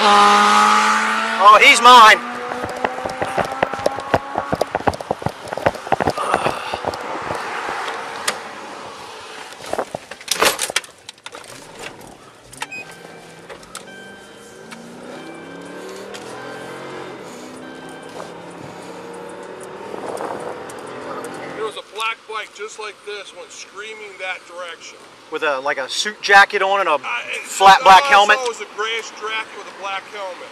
Oh, he's mine. There was a black bike just like this went screaming that direction. With a like a suit jacket on and a flat black helmet. All I saw was a grayish jacket with a black helmet.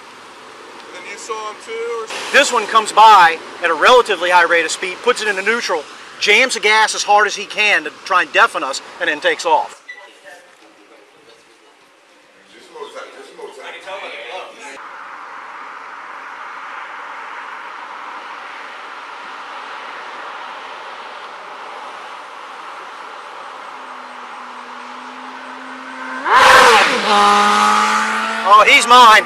And then you saw him too? This one comes by at a relatively high rate of speed, puts it into neutral, jams the gas as hard as he can to try and deafen us, and then takes off. Oh, he's mine.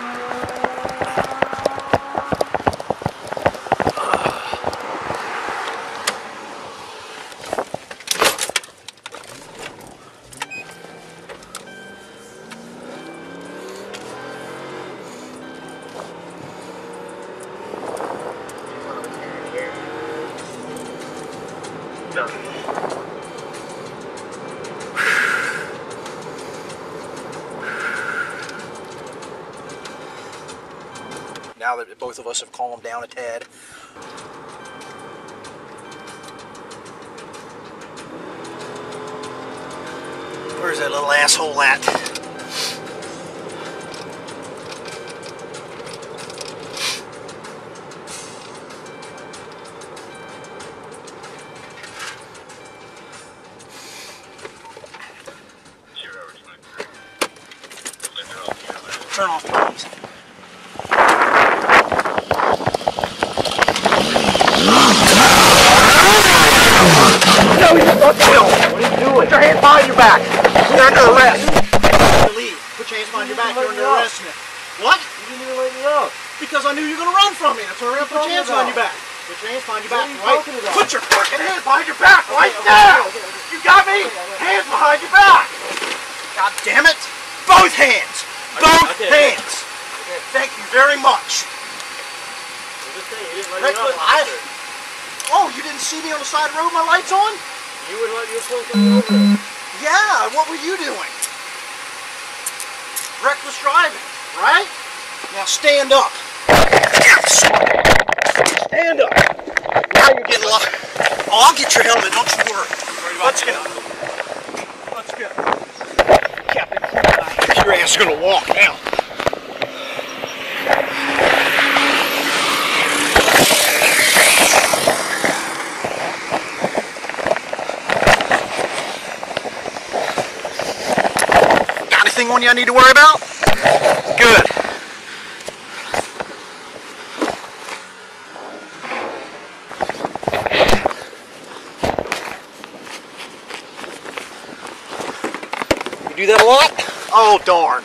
Now that both of us have calmed down a tad. Where's that little asshole at? Turn off, please. No, you fucking will. What are you doing? Put your hands behind your back. You're under arrest. Leave. Put your hands behind your back. You're under arrest. What? You didn't even let me up. Because I knew you were going to run from me. That's why I put your hands behind your back. Put your hands behind your back. Right? Put your fucking hands behind your back right now. You got me? Hands behind your back. God damn it. Both hands. Both hands. Thank you very much. Oh, you didn't see me on the side of the road, my lights on? You would let your swing come over. Yeah, what were you doing? Reckless driving, right? Now stand up. Stand up. Now you're getting lost. Oh, I'll get your helmet, don't you worry. Let's go. Let's go. Captain, your ass is gonna walk now. On you I need to worry about? Good. You do that a lot? Oh, darn.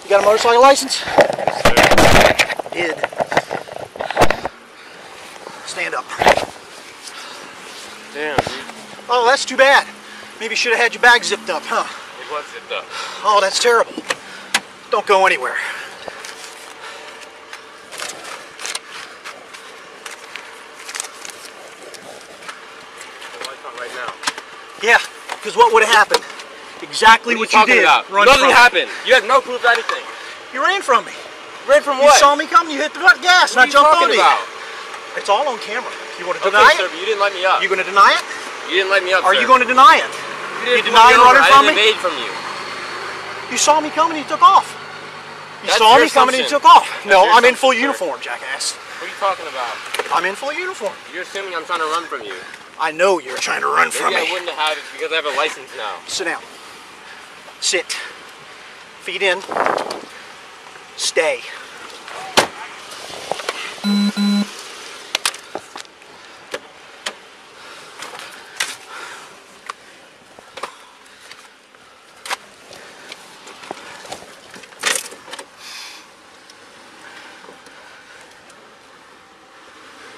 You got a motorcycle license? I did. Stand up. Damn, dude. Oh, that's too bad. Maybe you should have had your bag zipped up, huh? It was zipped up. Oh, that's terrible. Don't go anywhere. The light's on right now. Yeah, because what would have happened? Exactly what you did. Nothing happened. You have no proof of anything. You ran from me. Ran from You what? saw me coming, you hit the gas, and I jumped on you. It's all on camera. You want to deny sir, it? but you didn't let me up. You going to deny it? You didn't let me up, Are sir. you going to deny it? You deny running from me? I didn't evade from you. You saw me coming and you took off. You That's saw your me coming and you assumption. took off. That's No, your I'm in full assumption, sir. uniform, jackass. What are you talking about? I'm in full uniform. You're assuming I'm trying to run from you. I know you're trying to run from Maybe me. I wouldn't have it because I have a license now. Sit down. Sit. Feet in. Stay.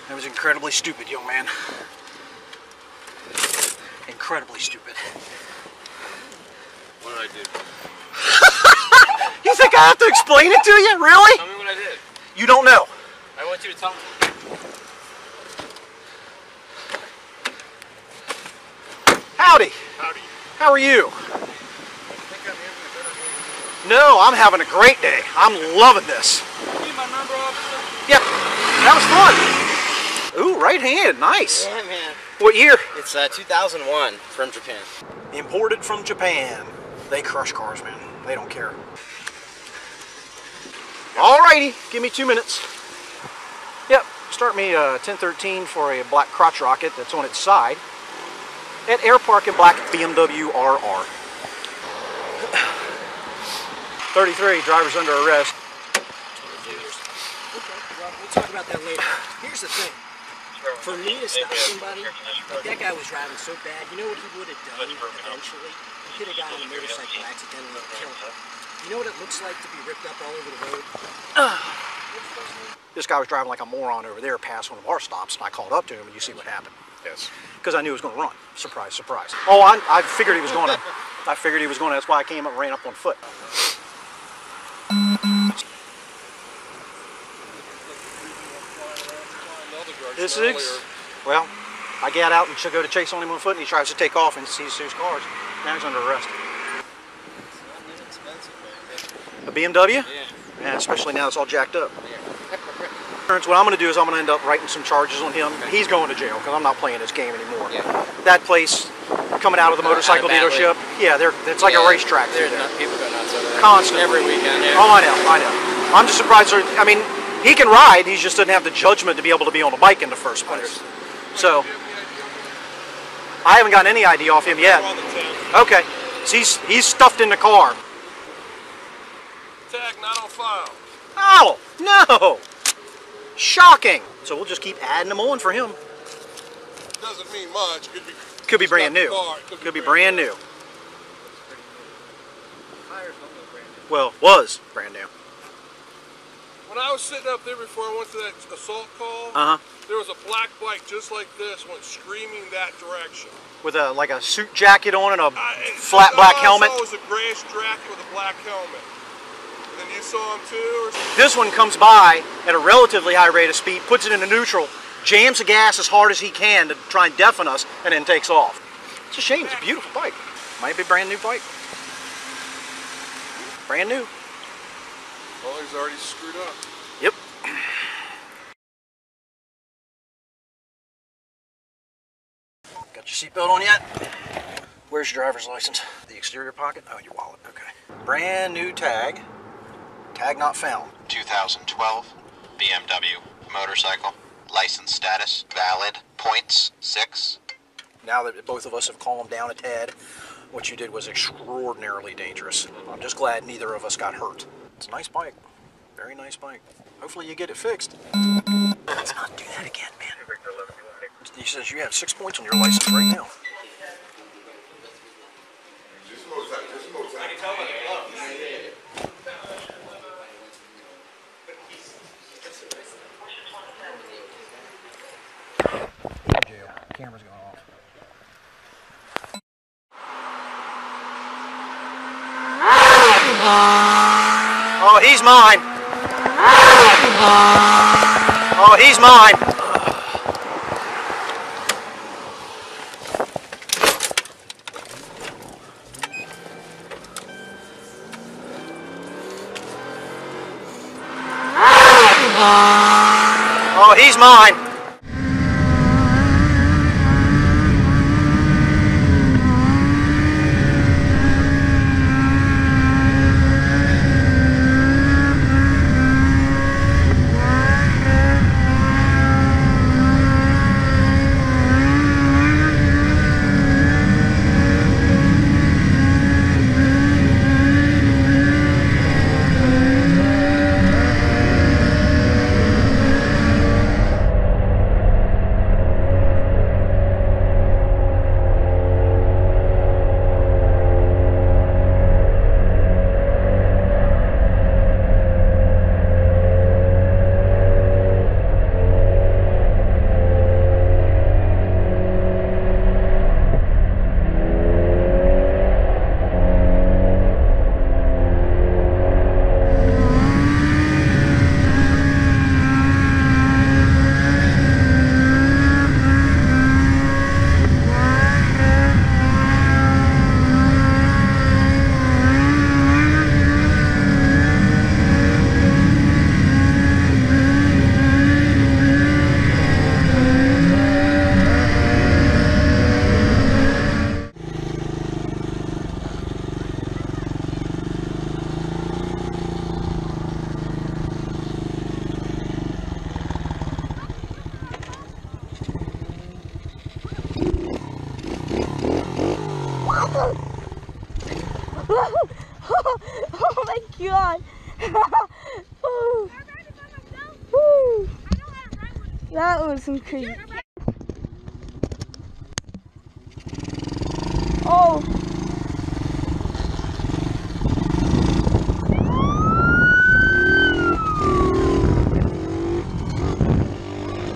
That was incredibly stupid, young man. Incredibly stupid. What did I do? You think I have to explain it to you? Really? Tell me what I did. You don't know. I want you to tell me. Howdy. Howdy. How are you? I think I'm having a better day. No, I'm having a great day. I'm loving this. Need my number, officer? Yep, that was fun. Ooh, right hand, nice. Yeah, man. What year? It's 2001 from Japan. Imported from Japan. They crush cars, man. They don't care. Alrighty, give me 2 minutes. Yep, start me 1013 for a black crotch rocket that's on its side. At Air Park in black BMW RR. 33, driver's under arrest. Okay, well, we'll talk about that later. Here's the thing. For me to stop somebody, like that guy was driving so bad, you know what he would have done eventually? Hit a guy on a motorcycle accidentally and killed him. You know what it looks like to be ripped up all over the road? This guy was driving like a moron over there past one of our stops, and I called up to him, and you see what happened. Yes. Because I knew he was going to run. Surprise, surprise. Oh, I figured he was going to. I figured he was going to. That's why I came up and ran up on foot. This is, well, I get out and go to chase on him on foot, and he tries to take off and sees two cars. Now he's under arrest. A BMW? Yeah. Yeah, especially now it's all jacked up. What I'm going to do is I'm going to end up writing some charges on him. Okay. He's going to jail because I'm not playing this game anymore. Yeah. That place, coming out of the motorcycle dealership, yeah, it's like a racetrack through there. People go nuts over there. Constantly. Every weekend, yeah. Oh, I know. I'm just surprised. I mean, he can ride. He just doesn't have the judgment to be able to be on a bike in the first place. So, I haven't gotten any ID off him yet. Okay. So he's stuffed in the car. Tag not on file. Oh, no. Shocking. So we'll just keep adding them on for him. Doesn't mean much. Could be brand new. Could be brand new. Well, was brand new. When I was sitting up there before I went to that assault call, there was a black bike just like this went screaming that direction. With like a suit jacket on and a flat black helmet. It was a grayish jacket with a black helmet. And you saw him too? Or... This one comes by at a relatively high rate of speed, puts it into neutral, jams the gas as hard as he can to try and deafen us, and then takes off. It's a shame. It's a beautiful bike. Might be a brand new bike. Brand new. Well, he's already screwed up. Yep. Got your seatbelt on yet? Where's your driver's license? The exterior pocket? Oh, your wallet. Okay. Brand new tag. Tag not found. 2012 BMW motorcycle. License status valid. Points 6. Now that both of us have calmed down a tad, what you did was extraordinarily dangerous. I'm just glad neither of us got hurt. It's a nice bike. Very nice bike. Hopefully you get it fixed. Let's not do that again, man. He says you have 6 points on your license right now. Jail. Camera's going off. Oh, he's mine. Oh, he's mine. Oh, he's mine. Oh my god. Ooh. Woo. That was some crazy. Oh.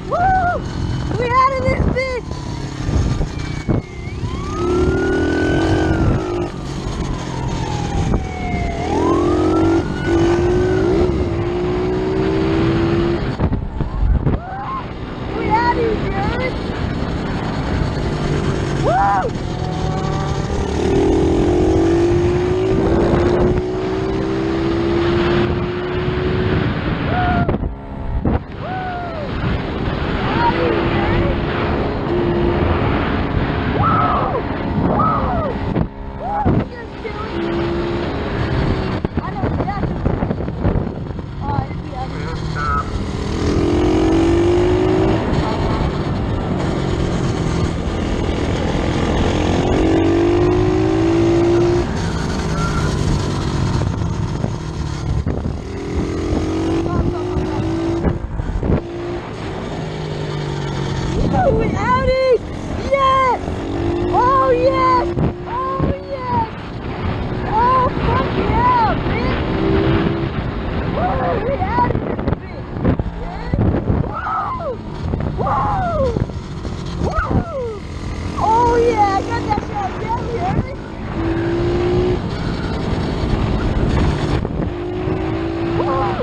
Woo! We out of this bitch! We out of here, dude! Woo! We outie! Yes! Oh yes! Oh yes! Oh fuck yeah, bitch! Woo! We outie this bitch! Yeah! Woo! Woo! Woo! Oh yeah! I got that shit on down here! Woo!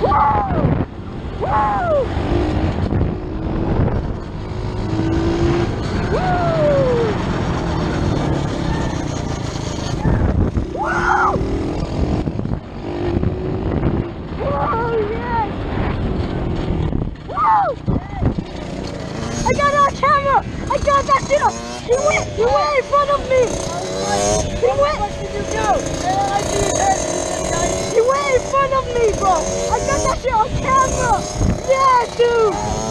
Woo! Woo! I got it on camera! I got that shit up! He went in front of me! He went! What did you do? He went in front of me, bro! I got that shit on camera! Yeah, dude!